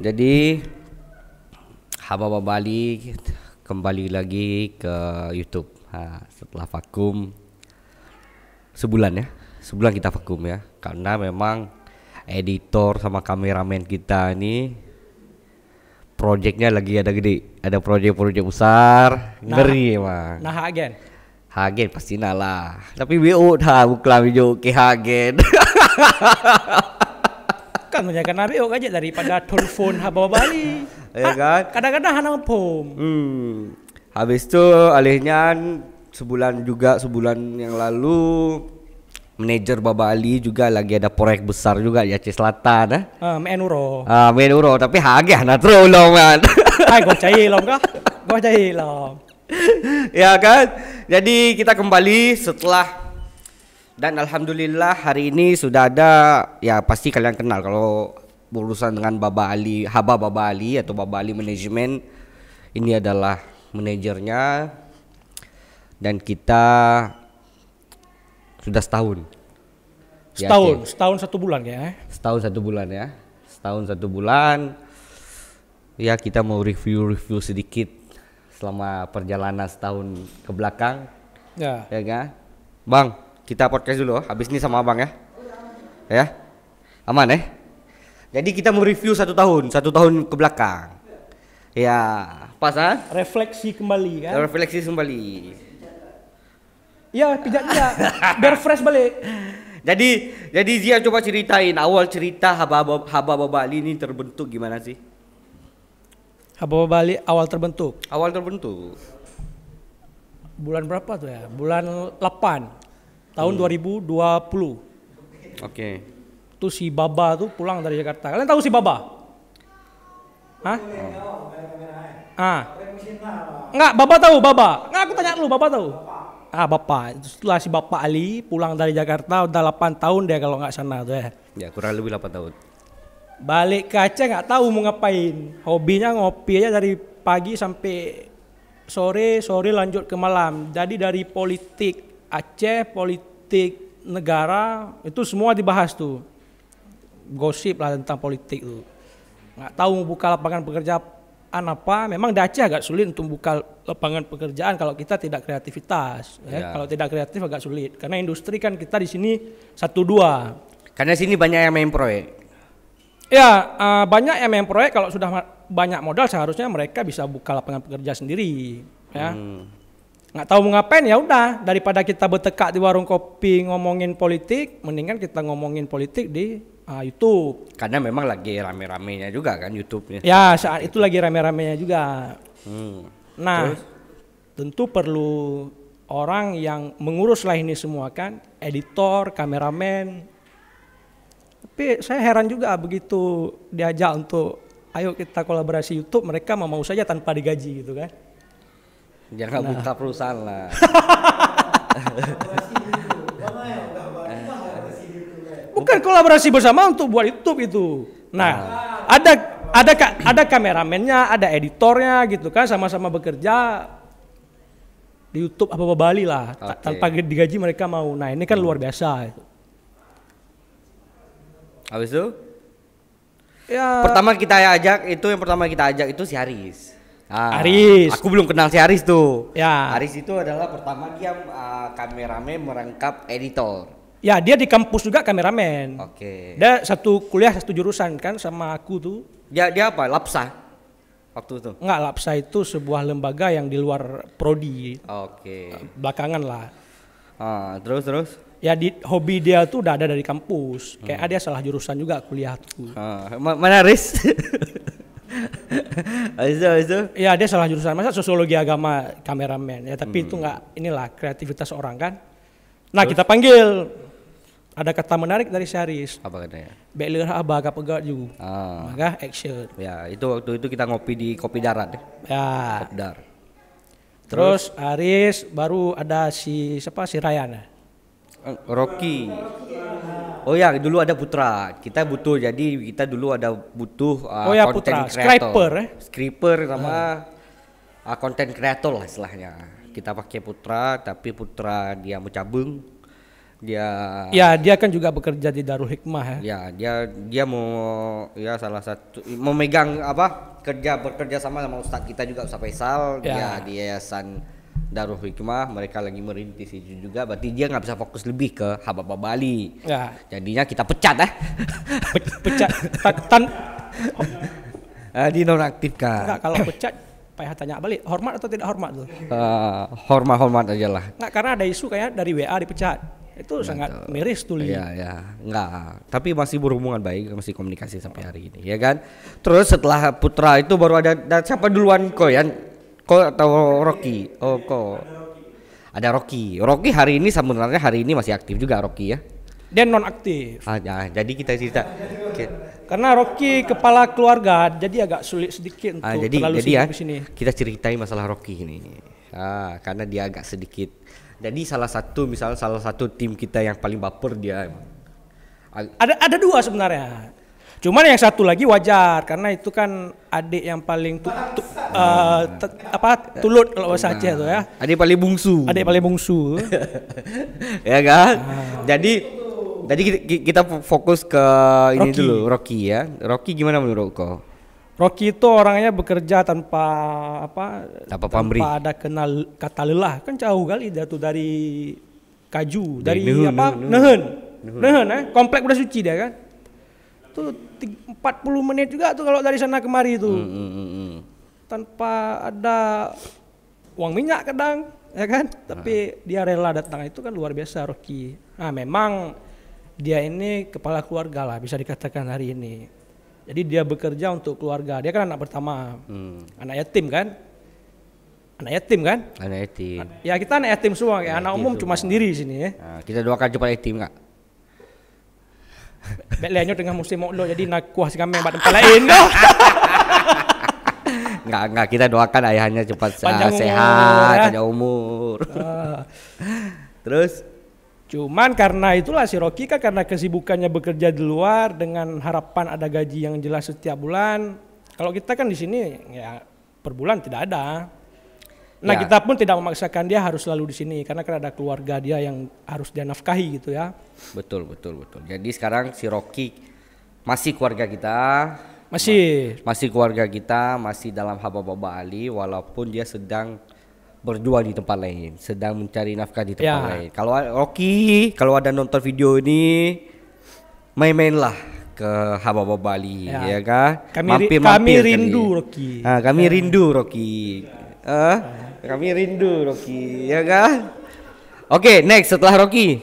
Jadi Haba Bali kembali lagi ke YouTube. Setelah vakum sebulan ya, sebulan kita vakum ya, karena memang editor sama kameramen kita ini proyeknya lagi ada gede, ada proyek-proyek besar, ngeri emang. Nah agen. Hagen pasti lah. Tapi BO dah bukan video ke Hagen. Kan banyak kan BO aja daripada telepon Haba Bali. Ya kan? Kadang-kadang hana pom. Habis itu alihnya sebulan yang lalu manajer Babali juga lagi ada proyek besar juga di Aceh Selatan Menuro. Menuro tapi Hagen nak terolong kan. Hai gua cai lom kah? Gua cai lom. Ya kan? Jadi kita kembali setelah, dan alhamdulillah hari ini sudah ada, ya pasti kalian kenal kalau berurusan dengan Haba Ali atau Baba Ali Management. Ini adalah manajernya, dan kita sudah setahun. Setahun 1 bulan ya. Setahun 1 bulan ya. Setahun 1 bulan. Ya kita mau review sedikit selama perjalanan setahun ke belakang. Ya kan? Bang, kita podcast dulu habis ini sama abang ya. Ya. Aman ya? Jadi kita mau review 1 tahun ke belakang. Ya, pas Refleksi kembali kan? Refleksi kembali. Ya, pijak-pijak biar fresh balik. Jadi Zia coba ceritain awal cerita Haba Bali ini terbentuk gimana sih? Haba Bali awal terbentuk. Bulan berapa tuh ya? Bulan 8 tahun 2020. Oke. Tuh si Baba tuh pulang dari Jakarta. Kalian tahu si Baba? Hah? Enggak, Baba tahu, Baba. Enggak, aku tanya dulu, Baba tahu. Bapak. Setelah si Bapak Ali pulang dari Jakarta udah 8 tahun dia kalau nggak sana tuh ya. Ya, kurang lebih 8 tahun. Balik ke Aceh nggak tahu mau ngapain. Hobinya ngopi aja dari pagi sampai sore lanjut ke malam. Jadi dari politik Aceh, politik negara itu semua dibahas tuh. Gosip lah tentang politik tuh. Nggak tahu mau buka lapangan pekerjaan apa. Memang di Aceh agak sulit untuk buka lapangan pekerjaan kalau kita tidak kreativitas. Ya. Kalau tidak kreatif agak sulit. Karena industri kan kita di sini 1-2. Karena sini banyak yang main proyek. Ya, banyak yang main proyek. Kalau sudah banyak modal seharusnya mereka bisa buka lapangan pekerja sendiri. Ya, nggak tahu mau ngapain ya udah, daripada kita bertekak di warung kopi ngomongin politik, mendingan kita ngomongin politik di YouTube. Karena memang lagi rame-ramenya juga kan YouTube-nya. Ya, saat itu lagi rame-ramenya juga. Nah, tentu perlu orang yang mengurus lah ini semua kan, editor, kameramen. Tapi saya heran juga begitu diajak untuk ayo kita kolaborasi YouTube, mereka mau saja tanpa digaji gitu kan. Jangan buka perusahaan lah. Bukan kolaborasi bersama untuk buat YouTube itu. Nah, ada kameramennya, ada editornya gitu kan, sama-sama bekerja di YouTube apa Bali lah. Tanpa digaji mereka mau. Nah, ini kan luar biasa. Habis itu? Ya. Yang pertama kita ajak itu si Haris. Haris. Aku belum kenal si Haris tuh. Ya. Haris itu adalah pertama dia kameramen merangkap editor. Ya, dia di kampus juga kameramen. Oke. Dia satu kuliah satu jurusan kan sama aku tuh. Dia apa? Lapsa waktu itu? Enggak, Lapsa itu sebuah lembaga yang di luar prodi. Oke. Belakangan lah. Terus? Ya hobi dia tuh udah ada dari kampus. Kayak dia salah jurusan juga kuliah tuh. Mana Haris? Itu? Ya dia salah jurusan. Masa sosiologi agama kameramen. Ya tapi itu enggak, inilah kreativitas orang kan. Nah, kita panggil. Ada kata menarik dari Haris. Apa katanya? Beler abah agak pegat juga. Maka action. Ya, itu waktu itu kita ngopi di Kopi Darat. Ya. Kopdar. Terus Haris, baru ada si Ryan. Rocky. Oh ya, dulu ada Putra. Kita butuh Putra, Scriper sama konten kreator lah istilahnya. Kita pakai Putra, tapi Putra dia mau cabung. Dia kan juga bekerja di Darul Hikmah ya. Dia mau ya salah satu memegang bekerja sama Ustadz kita juga, Ustadz Faisal. Dia di Yayasan Darul Hikmah, mereka lagi merintis itu juga, berarti dia nggak bisa fokus lebih ke Hababah Bali. Jadinya kita pecat pecat dinonaktifkan. Enggak, kalau pecat payah tanya balik, hormat atau tidak hormat tuh? Hormat aja lah. Enggak, karena ada isu kayak dari WA dipecat. Itu sangat miris tuh. Iya, enggak. Tapi masih berhubungan baik, masih komunikasi sampai hari ini, ya kan? Terus setelah Putra itu baru ada siapa duluan Ko atau Rocky? Ada Rocky. Rocky sebenarnya hari ini masih aktif juga Rocky ya. Dia non aktif. Jadi kita cerita. Karena Rocky kepala keluarga, jadi agak sulit sedikit untuk terlalu sibuk di sini. Kita ceritain masalah Rocky ini. Karena dia agak sedikit. Jadi salah satu tim kita yang paling baper dia. Ada dua sebenarnya. Cuman yang satu lagi wajar karena itu kan adik yang paling tulut kalau bahasa Aceh tuh ya. Adik paling bungsu. Ya kan? Jadi kita fokus ke ini dulu, Rocky ya. Rocky gimana menurut kau? Rocky itu orangnya bekerja tanpa ada kenal kata lelah. Kan jauh kali dia tuh dari Kaju, dari Nehen. Komplek Buddha Suci dia kan. Tuh 40 menit juga tuh kalau dari sana kemari tuh. Tanpa ada uang minyak kadang, ya kan? Tapi dia rela datang, itu kan luar biasa Rocky. Memang dia ini kepala keluarga lah bisa dikatakan hari ini. Jadi dia bekerja untuk keluarga. Dia kan anak pertama, anak yatim kan? Anak yatim. Ya kita anak yatim semua, kayak anak umum cuma sendiri di sini ya. Kita doakan cepat yatim nggak? Belanya dengan musim moklo jadi nak kuah si kami tempat lain. Enggak, kita doakan ayahnya cepat sehat, panjang umur. Terus cuman karena itulah si Rocky kan karena kesibukannya bekerja di luar dengan harapan ada gaji yang jelas setiap bulan. Kalau kita kan di sini ya per bulan tidak ada. Kita pun tidak memaksakan dia harus selalu di sini karena kan ada keluarga dia yang harus dia nafkahi gitu ya. Betul. Jadi sekarang si Rocky masih keluarga kita. Masih keluarga kita, masih dalam Hababah Bali walaupun dia sedang berjuang di tempat lain, sedang mencari nafkah di tempat lain. Kalau Rocky, kalau ada nonton video ini, main-mainlah ke Hababah Bali, ya kan? Kami rindu Rocky. Kami rindu Rocky, ya kan? Oke, next setelah Rocky.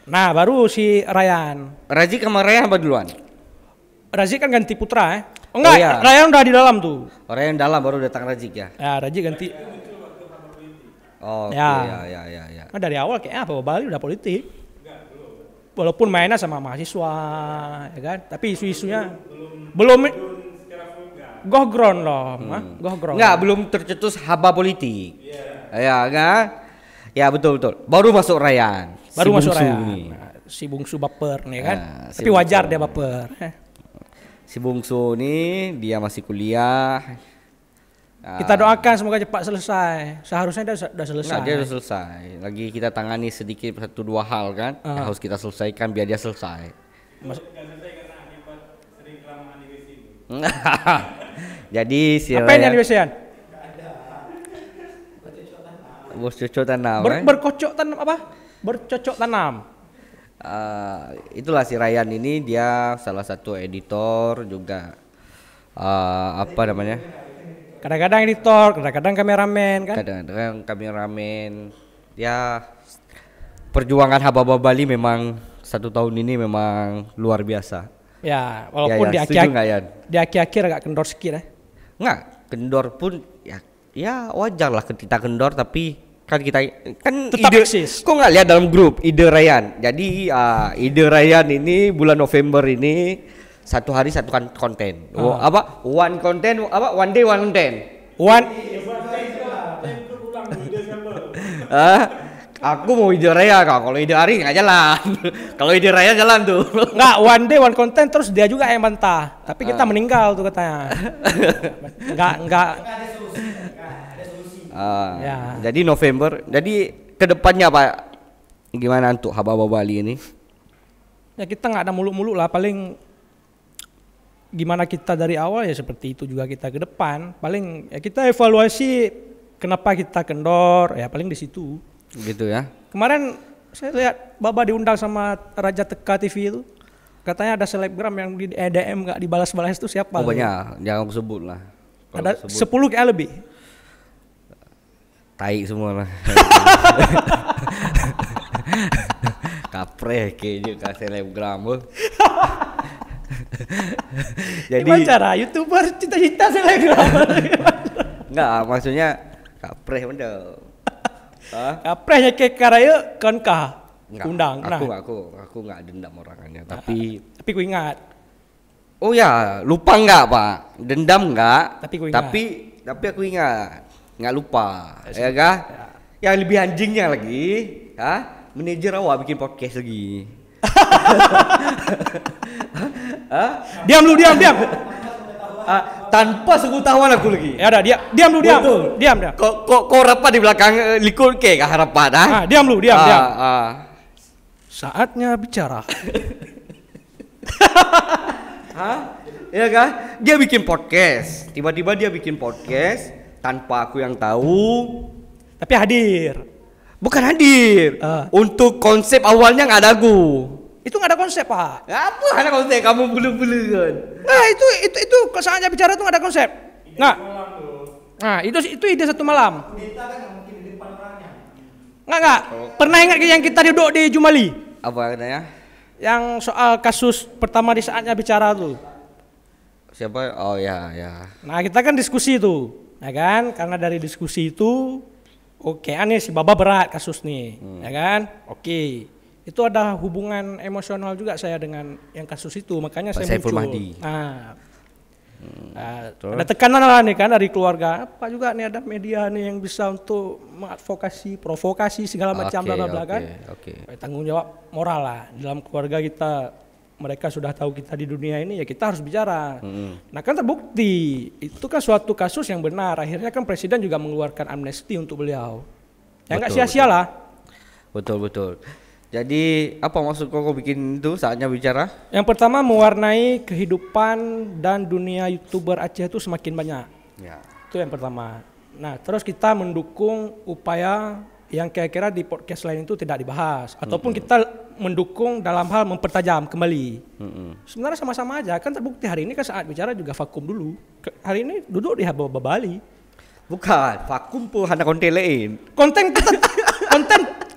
Nah, baru si Ryan. Razik sama Ryan apa duluan? Razik kan ganti Putra Ryan udah di dalam tuh. Ryan dalam baru datang Razik ya. Ya, Razik ganti. Ya. Nah, dari awal kayaknya Bali udah politik. Walaupun mainnya sama mahasiswa, ya kan? Tapi isu-isunya belum gohgron loh, gohgron. Enggak, belum tercetus haba politik. Ya kan? Ya betul. Baru masuk Ryan. Si bungsu baper nih kan. Tapi wajar dia baper. Si bungsu nih dia masih kuliah. Kita doakan semoga cepat selesai. Seharusnya dia sudah selesai. Dia sudah selesai. Lagi kita tangani sedikit 1-2 hal kan yang harus kita selesaikan biar dia selesai. Jadi si apa yang WC-an? Bercocok tanam. Berkocok tanam apa? Bercocok tanam. Itulah si Ryan ini dia salah satu editor juga kadang-kadang editor, kadang-kadang kameramen kan? Kadang-kadang kameramen. Ya perjuangan Hababah Bali memang 1 tahun ini memang luar biasa. Ya, walaupun di akhir-akhir agak kendor sedikit Enggak, kendor pun ya wajar lah kita kendor, tapi kan kita kan tetap eksis. Kok nggak lihat dalam grup ide Ryan? Jadi ide Ryan ini bulan November ini 1 hari 1 konten. One day one content. Aku mau ide Raya, kalau ide Ari nggak jalan. Kalau ide Raya jalan tuh. Nggak, one day one content terus dia juga yang bantah. Tapi kita meninggal tuh katanya. Nggak. Jadi November. Jadi kedepannya apa? Gimana untuk Haba Bali ini? Ya kita nggak ada muluk-muluk lah, paling gimana kita dari awal ya seperti itu juga kita ke depan. Paling ya kita evaluasi kenapa kita kendor, ya paling di situ. Gitu ya. Kemarin saya lihat Baba diundang sama Raja Teka TV itu. Katanya ada selebgram yang di DM nggak dibalas-balas itu siapa? Oh banyak, jangan aku sebut lah. Ada 10 kayak lebih. Tai semua lah. Kapreh kayaknya ke selebgram. Jadi gimana cara YouTuber cita-cita selebgram? Enggak, maksudnya kapreh bener. Kaprehnya ke karaya konka. Undang. Aku nggak dendam orangnya, tapi ku ingat. Oh ya, lupa nggak Pak? Dendam nggak? Tapi ku ingat. Tapi aku ingat, nggak lupa, ya kah? Ya. Yang lebih anjingnya lagi, manajer awak bikin podcast lagi. Diam. Tanpa sepengetahuan aku lagi. Ya udah, diam. Kok rapat di belakang likur ke harapan? Diam. Saatnya bicara. Ya kan? Dia bikin podcast. Tiba-tiba dia bikin podcast tanpa aku yang tahu. Tapi hadir. Bukan hadir. Untuk konsep awalnya nggak ada aku. Itu nggak ada konsep Pak. Apa ada konsep? Kamu belu-belu kan? Nah itu saatnya bicara tuh nggak ada konsep. Nggak. Nah itu ide satu malam. Nggak. Pernah ingat yang kita duduk di Jumali? Apa katanya? Yang soal kasus pertama di saatnya bicara tuh. Siapa? Oh ya. Nah kita kan diskusi tuh, ya kan? Karena dari diskusi itu, oke, aneh si Baba berat kasus nih, ya kan? Oke, itu ada hubungan emosional juga saya dengan yang kasus itu, makanya saya muncul. Ada tekanan lah nih kan dari keluarga. Apa juga nih ada media nih yang bisa untuk mengadvokasi, provokasi segala macam bla bla kan. Tanggung jawab moral lah dalam keluarga kita. Mereka sudah tahu kita di dunia ini, ya kita harus bicara. Nah kan terbukti itu kan suatu kasus yang benar. Akhirnya kan presiden juga mengeluarkan amnesti untuk beliau. Ya nggak sia-sia lah. Betul. Jadi apa maksud kau bikin itu saatnya bicara? Yang pertama mewarnai kehidupan dan dunia YouTuber Aceh itu semakin banyak. Ya. Itu yang pertama. Nah terus kita mendukung upaya yang kira-kira di podcast lain itu tidak dibahas. Ataupun kita mendukung dalam hal mempertajam kembali. Sebenarnya sama-sama aja. Kan terbukti hari ini kan saat bicara juga vakum dulu. Hari ini duduk di Haba Bali. Bukan, vakum pun ada konten lain.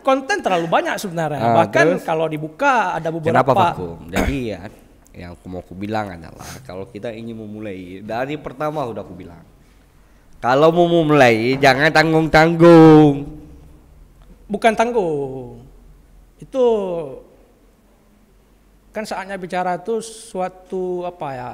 Konten terlalu banyak sebenarnya. Bahkan kalau dibuka ada beberapa. Kenapa vakum? Jadi ya yang mau aku bilang adalah kalau kita ingin memulai dari pertama udah aku bilang. Kalau mau memulai jangan tanggung-tanggung. Bukan tanggung. Itu kan saatnya bicara tuh suatu apa ya?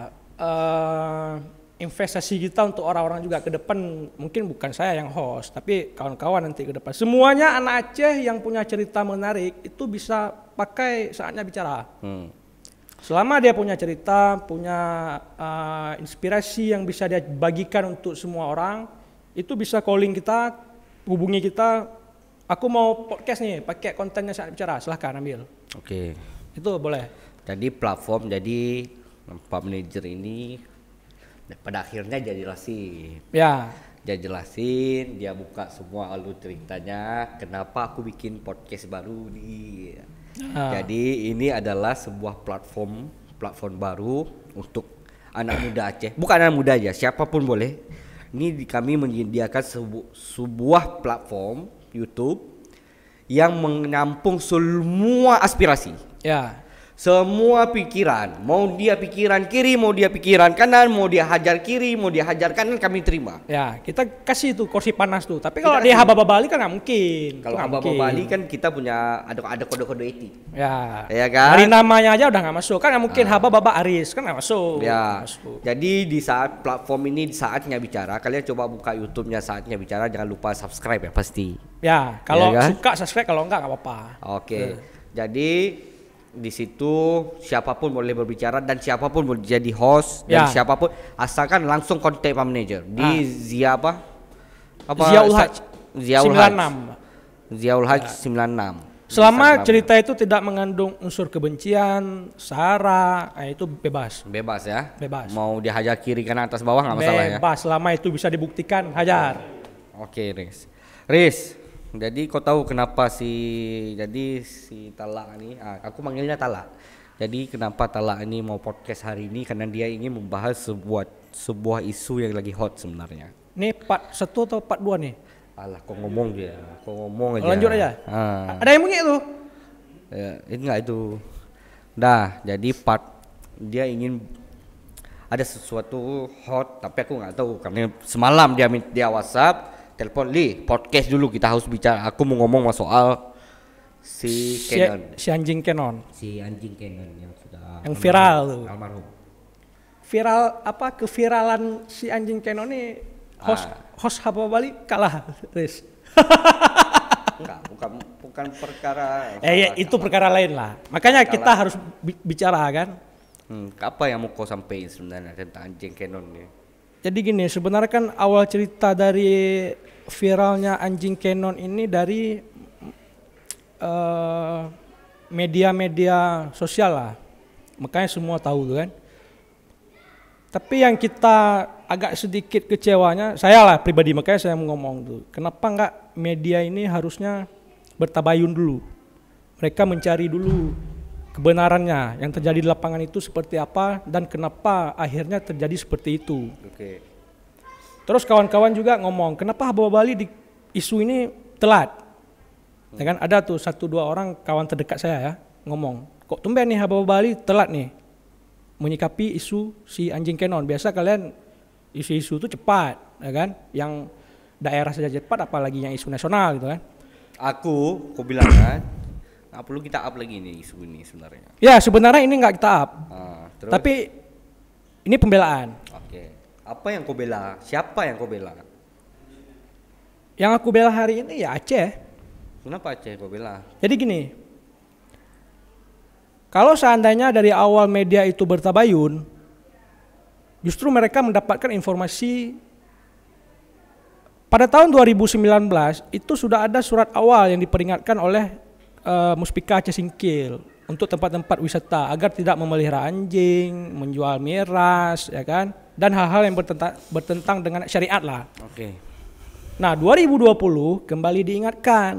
Investasi kita untuk orang-orang juga ke depan. Mungkin bukan saya yang host, tapi kawan-kawan nanti ke depan. Semuanya anak Aceh yang punya cerita menarik itu bisa pakai saatnya bicara. Selama dia punya cerita, punya inspirasi yang bisa dia bagikan untuk semua orang, itu bisa calling kita, hubungi kita. Aku mau podcast nih, pakai kontennya saat bicara, silahkan ambil. Oke. Itu boleh. Jadi platform, jadi Pak Manajer ini pada akhirnya dia jelasin. Ya. Dia jelasin, dia buka semua alur ceritanya, kenapa aku bikin podcast baru nih. Jadi ini adalah sebuah platform baru untuk anak muda Aceh. Bukan anak muda aja, siapapun boleh. Ini kami menyediakan sebuah platform YouTube yang menampung semua aspirasi. Ya. Semua pikiran, mau dia pikiran kiri, mau dia pikiran kanan, mau dia hajar kiri, mau dia hajar kanan, kami terima. Ya, kita kasih tuh kursi panas tuh. Tapi kalau di Haba Bali kan nggak mungkin. Kalau Haba Bali kan kita punya ada kode-kode etik. Ya. Ya kan? Dari namanya aja udah nggak masuk. Kan nggak mungkin Haba Baba Aris kan nggak masuk. Ya. Masuk. Jadi di saat platform ini saatnya bicara, kalian coba buka YouTube-nya saatnya bicara, jangan lupa subscribe ya pasti. Ya, kalau ya kan? suka subscribe, kalau enggak apa-apa. Oke. Jadi di situ siapapun boleh berbicara dan siapapun boleh jadi host dan siapapun asalkan langsung kontak Pak Manajer di Zia apa? Ziaul Haj 96. Ziaul Haj 96. Selama cerita itu tidak mengandung unsur kebencian, sara, itu bebas. Bebas ya? Bebas. Mau dihajar kiri kanan atas bawah nggak masalah ya? Bebas, selama itu bisa dibuktikan, hajar. Oke, Riz, jadi kau tahu kenapa si Talak ini, aku manggilnya Talak. Jadi kenapa Talak ini mau podcast hari ini? Karena dia ingin membahas sebuah isu yang lagi hot sebenarnya. Ini part 1 atau part 2 nih? Alah, kau ngomong aja. Lanjut aja. Ada yang bunyi tuh? Ya, enggak itu. Dah, jadi dia ingin ada sesuatu hot, tapi aku nggak tahu karena semalam dia WhatsApp, telepon podcast dulu kita harus bicara. Aku mau ngomong soal si anjing Canon. Si anjing Canon yang sudah viral tuh. Almarhum. Viral apa keviralan si anjing Canon ini? Host Haba Bali kalah, Riz. Enggak, bukan perkara. Itu perkara lain lah. Makanya kita harus bicara kan. Apa yang mau kau sampaikan sebenarnya tentang anjing Canon ini? Jadi gini, sebenarnya kan awal cerita dari viralnya anjing Canon ini dari media-media sosial lah. Makanya semua tahu tuh kan. Tapi yang kita agak sedikit kecewanya, saya lah pribadi, makanya saya mau ngomong tuh, kenapa enggak media ini harusnya bertabayun dulu. Mereka mencari dulu kebenarannya yang terjadi di lapangan itu seperti apa dan kenapa akhirnya terjadi seperti itu. Oke. Terus kawan-kawan juga ngomong, kenapa Haba Bali di isu ini telat? Ya kan ada tuh 1-2 orang kawan terdekat saya ya ngomong, kok tumben nih Haba Bali telat nih menyikapi isu si anjing Canon. Biasa kalian isu-isu itu cepat, ya kan? Yang daerah saja cepat, apalagi yang isu nasional gitu kan? Kau bilang kan, nggak perlu kita up lagi nih isu ini sebenarnya. Ya sebenarnya ini nggak kita up, terus? tapi ini pembelaan. Oke. Apa yang kau bela? Siapa yang kau bela? Yang aku bela hari ini ya Aceh. Kenapa Aceh kau bela? Jadi gini. Kalau seandainya dari awal media itu bertabayun, justru mereka mendapatkan informasi pada tahun 2019 itu sudah ada surat awal yang diperingatkan oleh Muspika Aceh Singkil untuk tempat-tempat wisata agar tidak memelihara anjing, menjual miras, ya kan, dan hal-hal yang bertentang dengan syariat lah. Oke. Nah 2020 kembali diingatkan.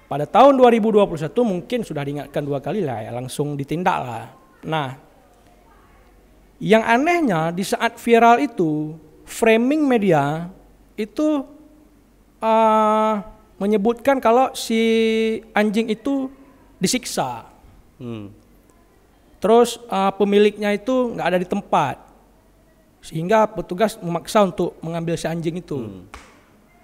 Pada tahun 2021 mungkin sudah diingatkan 2 kali lah ya, langsung ditindak lah. Nah, yang anehnya di saat viral itu, framing media itu menyebutkan kalau si anjing itu disiksa. Terus pemiliknya itu nggak ada di tempat, sehingga petugas memaksa untuk mengambil si anjing itu.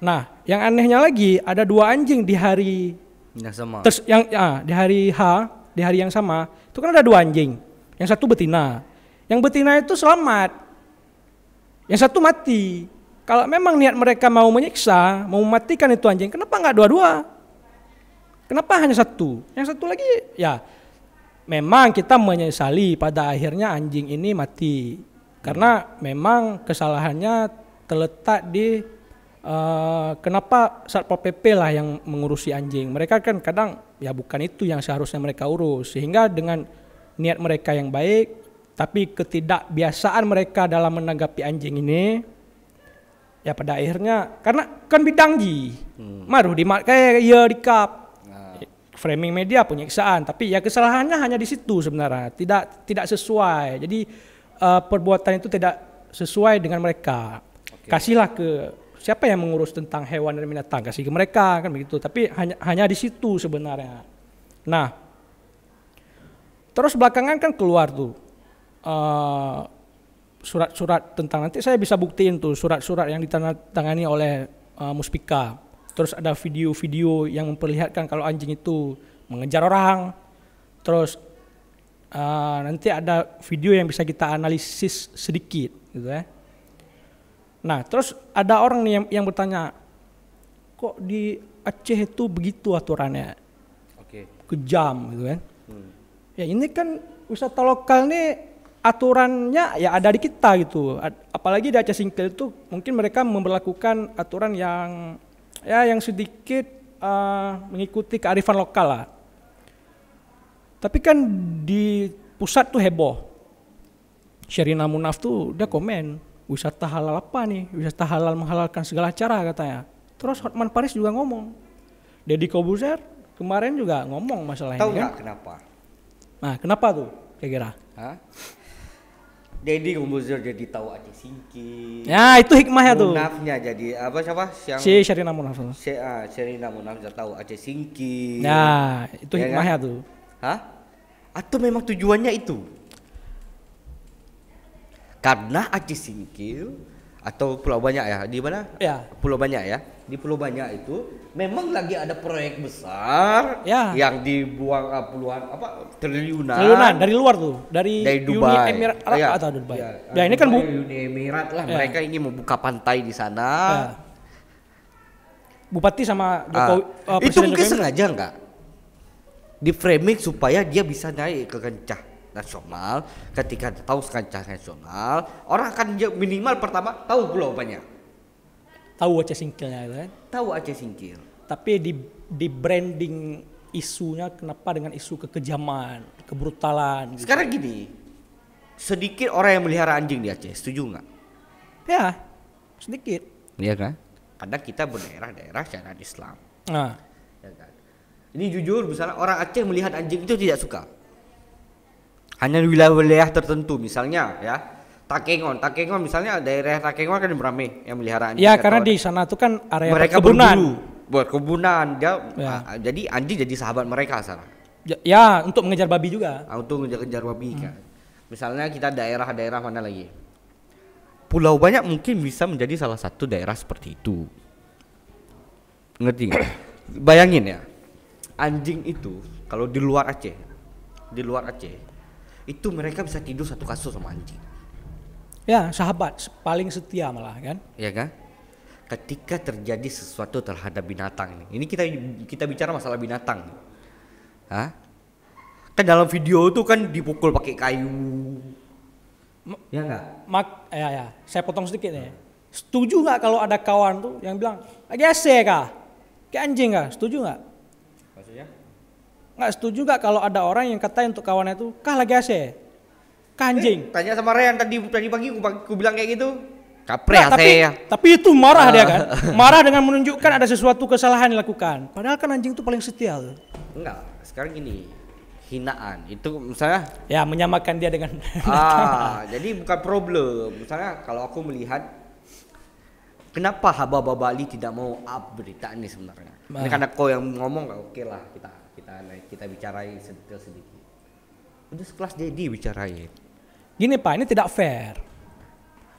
Nah, yang anehnya lagi ada 2 anjing di hari yang sama. Di hari yang sama, itu kan ada 2 anjing. Yang satu betina. Yang betina itu selamat. Yang satu mati. Kalau memang niat mereka mau menyiksa, mau mematikan itu anjing, kenapa enggak dua-dua? Kenapa hanya satu? Yang satu lagi ya memang kita menyesali pada akhirnya anjing ini mati. Karena memang kesalahannya terletak di kenapa Satpol PP lah yang mengurusi anjing. Mereka kan kadang ya bukan itu yang seharusnya mereka urus. Sehingga dengan niat mereka yang baik, tapi ketidakbiasaan mereka dalam menanggapi anjing ini, ya pada akhirnya karena kan bidang maruh kayak ya di kap. Framing media penyiksaan, tapi ya kesalahannya hanya di situ sebenarnya, tidak sesuai. Jadi perbuatan itu tidak sesuai dengan mereka. Kasihlah ke siapa yang mengurus tentang hewan dan binatang, kasih ke mereka kan begitu. Tapi hanya di situ sebenarnya. Nah, terus belakangan kan keluar tuh surat-surat tentang, nanti saya bisa buktiin tuh surat-surat yang ditandatangani oleh Muspika. Terus ada video-video yang memperlihatkan kalau anjing itu mengejar orang. Terus nanti ada video yang bisa kita analisis sedikit gitu ya. Nah, terus ada orang nih yang bertanya, kok di Aceh itu begitu aturannya? Kejam gitu kan. Ya ini kan wisata lokal nih aturannya ya ada di kita gitu. Apalagi di Aceh Singkil itu mungkin mereka memberlakukan aturan yang sedikit mengikuti kearifan lokal lah. Tapi kan di pusat tuh heboh. Sherina Munaf tuh dia komen, wisata halal apa nih? Wisata halal menghalalkan segala cara katanya. Terus Hotman Paris juga ngomong. Deddy Corbuzier kemarin juga ngomong masalah ini. Tahu nggak kenapa? Nah, kenapa tuh kira-kira? Deddy Corbuzier jadi tahu Aceh Singkil. Ya, itu hikmahnya tuh. Munafnya jadi apa siapa? Si Sherina Munaf. Sherina Munaf jadi tahu Aceh Singkil. Ya, itu hikmahnya kan? Tuh. Atau memang tujuannya itu? Karena Aceh Singkil atau Pulau Banyak ya, di mana? Ya. Pulau Banyak ya. Di Pulau Banyak itu memang lagi ada proyek besar yang dibuang puluhan triliunan dari luar tuh, dari Dubai. Uni Emirat Arab atau Dubai. Ya, ini kan Uni Emirat lah. Mereka ini membuka pantai di sana. Bupati sama Jokowi itu mungkin sengaja enggak? Di framing supaya dia bisa naik ke kancah nasional. Ketika tahu kancah nasional, orang akan minimal pertama tahu Pulau Banyak. Tahu Aceh Singkilnya kan? Tahu Aceh Singkil. Tapi di branding isunya kenapa dengan isu kekejaman, kebrutalan. Gitu. Sekarang gini, sedikit orang yang melihara anjing di Aceh, setuju nggak? Ya, sedikit. Iya kan? Karena kita berdaerah-daerah syariat Islam. Nah. Ya kan? Ini jujur, misalnya orang Aceh melihat anjing itu tidak suka. Hanya wilayah-wilayah tertentu, misalnya ya. Takengon misalnya daerah Takengon kan beramai yang melihara anjing. Ya karena di sana tuh kan area mereka perkebunan. Buat kebunan dia, jadi anjing jadi sahabat mereka sana. Ya untuk mengejar babi juga. Untuk mengejar babi kan. Misalnya kita daerah-daerah mana lagi? Pulau Banyak mungkin bisa menjadi salah satu daerah seperti itu. Ngerti nggak? Bayangin ya, anjing itu kalau di luar Aceh, itu mereka bisa tidur satu kasur sama anjing. Ya, sahabat paling setia malah kan? Iya kan? Ketika terjadi sesuatu terhadap binatang ini kita bicara masalah binatang. Kan dalam video itu kan dipukul pakai kayu. Ya enggak? Ya, saya potong sedikit nih. Setuju nggak kalau ada kawan tuh yang bilang lagi asik kah? Kayak anjing kah? Setuju nggak? Maksudnya? Nggak setuju nggak kalau ada orang yang katain untuk kawannya itu kah lagi asik? Anjing. Tanya sama Ryan tadi pagi aku bilang kayak gitu. Kapre tapi itu marah dia kan. Marah dengan menunjukkan ada sesuatu kesalahan dilakukan. Padahal kan anjing itu paling setia. Enggak, sekarang gini. Hinaan itu misalnya ya menyamakan dia dengan jadi bukan problem. Misalnya kalau aku melihat kenapa Hababa Bali tidak mau up berita ini sebenarnya. Ini karena kau yang ngomong oke lah kita bicarain sedikit. Udah sekelas Deddy bicarain. Gini Pak, ini tidak fair.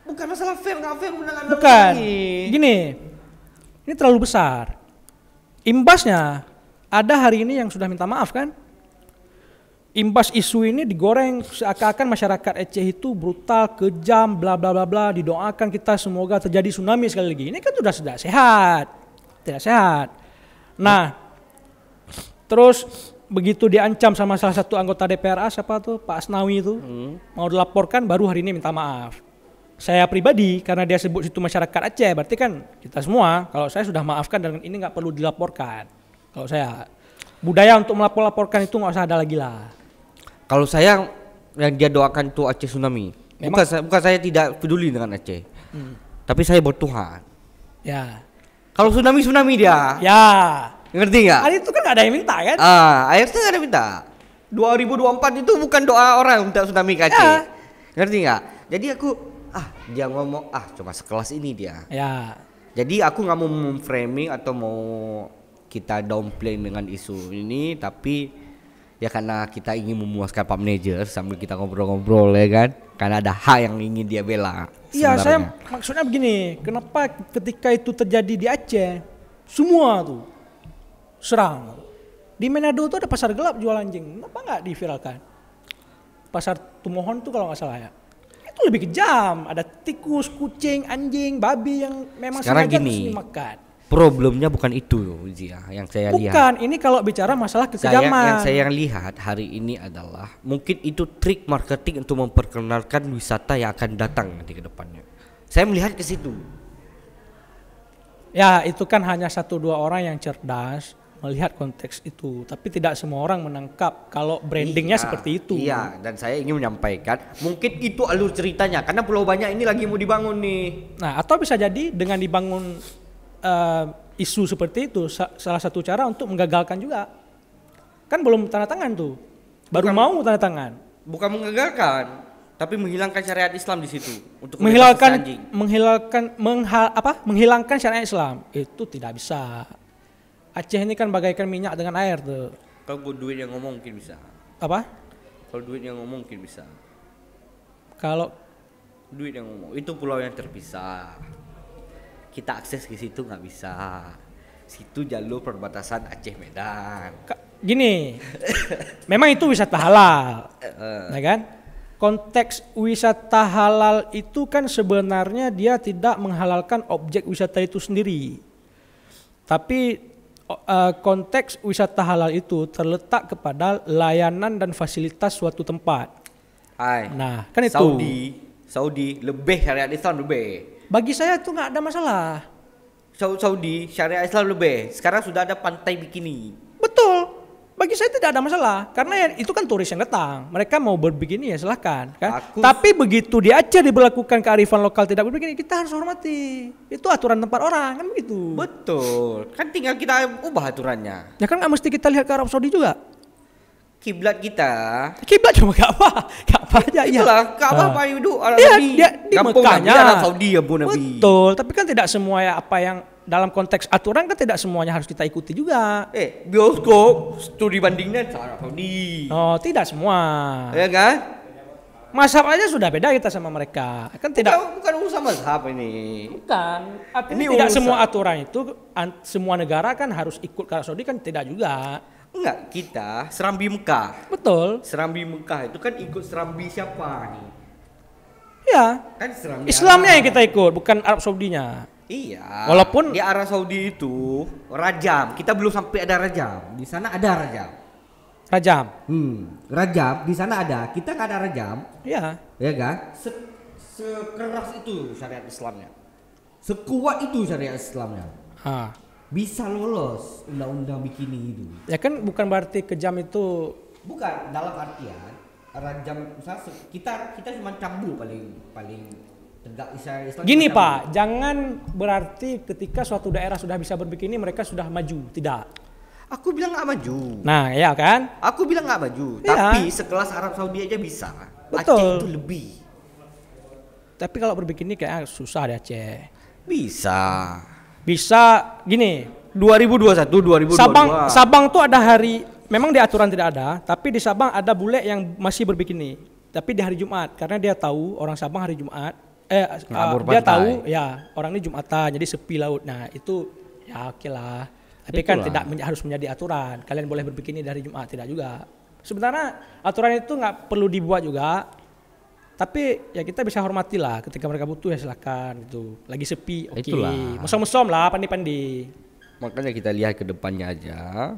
Bukan masalah fair, nggak fair. Bukan. Gini, ini terlalu besar. Imbasnya ada hari ini yang sudah minta maaf kan? Imbas isu ini digoreng seakan-akan masyarakat Aceh itu brutal, kejam, bla bla bla bla. Didoakan kita semoga terjadi tsunami sekali lagi. Ini kan sudah tidak sehat. Nah, terus begitu diancam sama salah satu anggota DPRA siapa tuh Pak Asnawi itu mau dilaporkan baru hari ini minta maaf. Saya pribadi karena dia sebut situ masyarakat Aceh berarti kan kita semua kalau saya sudah maafkan dan ini nggak perlu dilaporkan. Kalau saya budaya untuk laporkan itu nggak usah ada lagi lah. Kalau saya yang dia doakan tuh Aceh tsunami. Bukan saya tidak peduli dengan Aceh. Tapi saya bertuhan. Ya. Kalau tsunami dia. Ya. Ngerti nggak? Itu kan nggak ada yang minta kan? Akhirnya nggak ada minta. 2024 itu bukan doa orang untuk tsunami ke Aceh. Ya. Ngerti nggak? Jadi aku dia ngomong cuma sekelas ini dia. Ya. Jadi aku nggak mau framing atau mau kita downplay dengan isu ini, tapi ya karena kita ingin memuaskan Pak Manager sambil kita ngobrol-ngobrol ya kan, karena ada hal yang ingin dia bela. Iya, saya maksudnya begini, kenapa ketika itu terjadi di Aceh semua tuh serang. Di Manado tuh ada pasar gelap jual anjing, kenapa nggak diviralkan? Pasar Tumohon tuh kalau nggak salah ya. Itu lebih kejam, ada tikus, kucing, anjing, babi yang memang sengaja dimakan. Problemnya bukan itu Zia, yang saya lihat. Bukan, ini kalau bicara masalah kekejaman. Yang saya lihat hari ini adalah mungkin itu trik marketing untuk memperkenalkan wisata yang akan datang nanti ke depannya. Saya melihat ke situ. Ya itu kan hanya 1-2 orang yang cerdas melihat konteks itu, tapi tidak semua orang menangkap kalau brandingnya seperti itu. Iya, dan saya ingin menyampaikan mungkin itu alur ceritanya karena Pulau Banyak ini lagi mau dibangun nih. Nah, atau bisa jadi dengan dibangun isu seperti itu salah satu cara untuk menggagalkan juga. Kan belum tanda tangan tuh, baru mau tanda tangan. Bukan menggagalkan, tapi menghilangkan syariat Islam di situ untuk menghilangkan syariat Islam itu tidak bisa. Aceh ini kan bagaikan minyak dengan air tuh. Kalau duit yang ngomong mungkin bisa. Apa? Kalau duit yang ngomong mungkin bisa. Kalau duit yang ngomong itu pulau yang terpisah. Kita akses ke situ nggak bisa. Situ jalur perbatasan Aceh Medan. Gini, memang itu wisata halal, ya kan? Konteks wisata halal itu kan sebenarnya dia tidak menghalalkan objek wisata itu sendiri, tapi konteks wisata halal itu terletak kepada layanan dan fasilitas suatu tempat. Nah, kan itu. Saudi lebih syariat Islam lebih. Bagi saya itu nggak ada masalah. Saudi syariat Islam lebih. Sekarang sudah ada pantai bikini. Betul. Bagi saya tidak ada masalah karena ya, itu kan turis yang datang. Mereka mau berbikini ya silahkan kan. Tapi begitu di Aceh diberlakukan kearifan lokal tidak berbikini, kita harus hormati. Itu aturan tempat orang kan begitu. Betul. Kan tinggal kita ubah aturannya. Ya kan nggak mesti kita lihat ke Arab Saudi juga. Kiblat kita. Kiblat cuma Ka'bah aja. Itulah Ka'bah apa itu Arab Saudi. Dia di Mekahnya Arab Saudi ya Bu Nabi. Betul. Tapi kan tidak semua ya apa yang dalam konteks aturan kan tidak semuanya harus kita ikuti juga. Bioskop studi bandingnya Arab Saudi. Oh, tidak semua. Ya kan? Mazhab aja sudah beda kita sama mereka. Kan tidak bukan urusan mazhab ini. Bukan. Ini tidak semua aturan itu semua negara kan harus ikut ke Arab Saudi kan tidak juga. Enggak, kita Serambi Mekah. Betul. Serambi Mekah itu kan ikut Serambi siapa nih? Ya. Kan Serambi Islamnya Arab yang kita ikut, bukan Arab Saudinya. Iya. Walaupun di Arab Saudi itu rajam, kita belum sampai ada rajam. Di sana ada rajam. Rajam. Rajam di sana ada. Kita nggak ada rajam. Iya. Ya kan? Sekeras itu syariat Islamnya. Sekuat itu syariat Islamnya. Bisa lolos undang-undang bikini itu. Ya kan bukan berarti kejam itu. Bukan dalam artian rajam misalnya kita cuma cambu paling tegak Islam. Gini Pak, jangan berarti ketika suatu daerah sudah bisa berbikini mereka sudah maju, tidak. Aku bilang nggak maju. Nah, ya kan? Aku bilang nggak maju, ya. Tapi sekelas Arab Saudi aja bisa. Betul. Aceh itu lebih. Tapi kalau berbikini kayak susah di Aceh. Bisa gini, 2021, 2022. Sabang tuh ada hari, memang di aturan tidak ada, tapi di Sabang ada bule yang masih berbikini. Tapi di hari Jumat, karena dia tahu orang Sabang hari Jumat, dia tahu ya orang ini Jumatan, jadi sepi laut. Nah itu ya oke lah. Tapi itulah. Kan tidak harus menjadi aturan. Kalian boleh berbikini dari Jumat, tidak juga. Sebenarnya aturan itu nggak perlu dibuat juga. Tapi ya kita bisa hormati lah ketika mereka butuh ya silakan gitu. Lagi sepi, oke. Musom-musom lah, pandi-pandi. Makanya kita lihat ke depannya aja.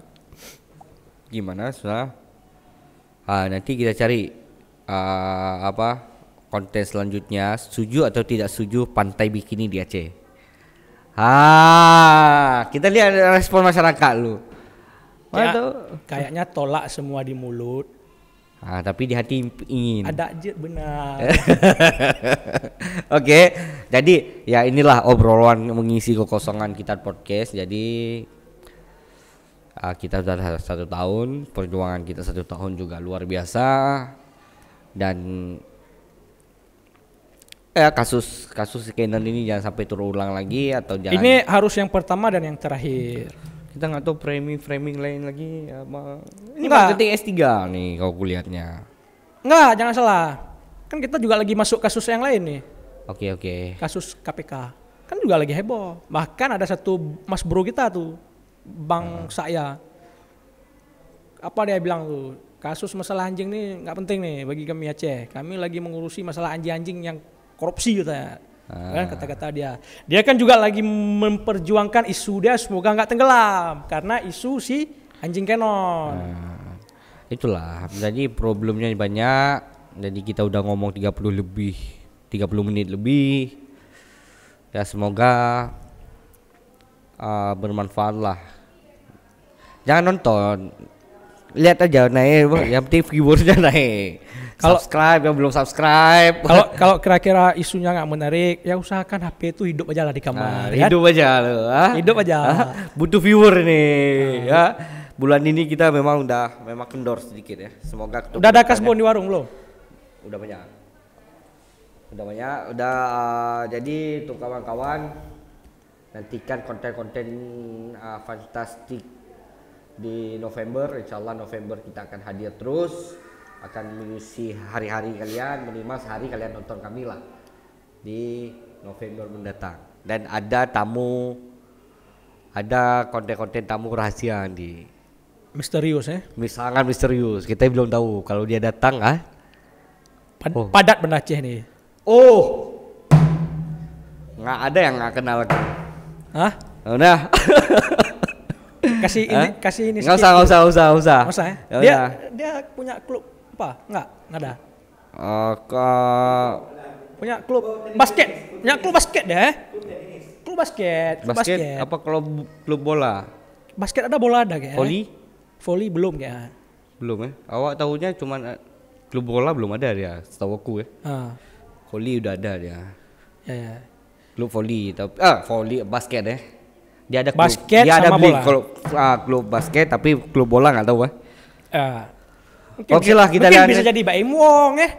Gimana sudah? Nanti kita cari konten selanjutnya, setuju atau tidak setuju pantai bikini di Aceh. Kita lihat respon masyarakat lu. Kayaknya tolak semua di mulut. Tapi di hati ingin. Ada aja benar. Oke, jadi ya inilah obrolan mengisi kekosongan kita podcast. Jadi kita sudah 1 tahun, perjuangan kita 1 tahun juga luar biasa. Dan kasus scanner ini jangan sampai terulang lagi atau jangan. Ini harus yang pertama dan yang terakhir. Kita nggak tahu framing lain lagi apa. Ini marketing S3 nih kalau kulihatnya. Enggak, jangan salah. Kan kita juga lagi masuk kasus yang lain nih. Oke. Kasus KPK. Kan juga lagi heboh. Bahkan ada satu mas bro kita tuh, Bang Saya. Apa dia bilang tuh? Kasus masalah anjing nih nggak penting nih bagi kami Aceh. Kami lagi mengurusi masalah anjing-anjing yang korupsi katanya. Kan kata-kata dia kan juga lagi memperjuangkan isu dia semoga nggak tenggelam karena isu si anjing Canon. Itulah jadi problemnya banyak. Jadi kita udah ngomong 30 menit lebih ya, semoga bermanfaat lah. Jangan nonton, lihat aja naik, yang penting viewersnya naik. Kalau subscribe yang belum subscribe. Kalau kira-kira isunya nggak menarik, ya usahakan HP itu hidup aja lah di kamar. Hidup aja loh. Hidup aja. Butuh viewer nih. Ya. Bulan ini kita memang kendor sedikit ya. Semoga udah ada kasbon di warung belum? Udah banyak. Jadi untuk kawan-kawan nantikan konten-konten fantastik di November. Insyaallah November kita akan hadir terus, akan mengisi hari-hari kalian, minimal sehari kalian nonton kami lah di November mendatang. Dan ada konten-konten tamu rahasia di misterius ya. Sangat misterius. Kita belum tahu kalau dia datang padat benar Aceh nih. Nggak ada yang nggak kenal aku. Hah? Udah. kasih ini. Nggak usah. Ya? Dia punya klub apa? Nggak ada. Punya klub basket. Punya klub basket deh. Klub basket. Apa klub bola? Basket ada, bola ada kayak. Volley belum kayak. Belum ya? Awak tahunya cuman klub bola belum ada dia, setahu aku ya. Volley udah ada dia. Ya. Klub volley volley basket ya. Dia ada klub, basket dia ada sama beli bola. Klub basket tapi klub bola nggak tahu Oke lah kita lihat. Mungkin bisa jadi Baim Wong ya.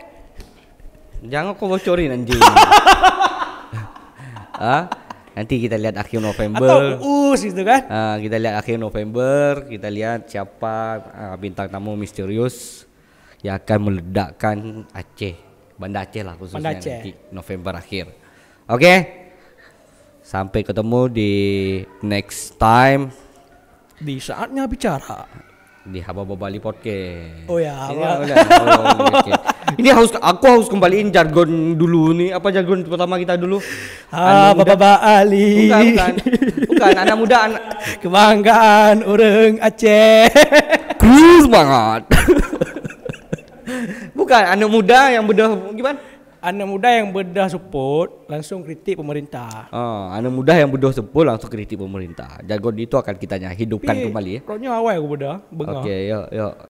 Jangan kau bocorin anjing. Nanti kita lihat akhir November. Atau gitu kan? Kita lihat akhir November, kita lihat siapa bintang tamu misterius yang akan meledakkan Aceh, Banda Aceh lah khususnya nanti November akhir. Oke. Sampai ketemu di next time. Di saatnya bicara. Di Hababa Bali Podcast. Oh ya. Ini aku harus kembaliin jargon dulu nih. Apa jargon pertama kita dulu? Hababa Bali. Bukan anak muda kebanggaan orang Aceh. Cruise banget. Bukan anak muda yang bedah gimana? Anak muda yang bedah support langsung kritik pemerintah. Anak muda yang bedah support langsung kritik pemerintah. Jargon itu akan kita hidupkan kembali ya. Pokoknya awal aku bedah. Oke, yuk.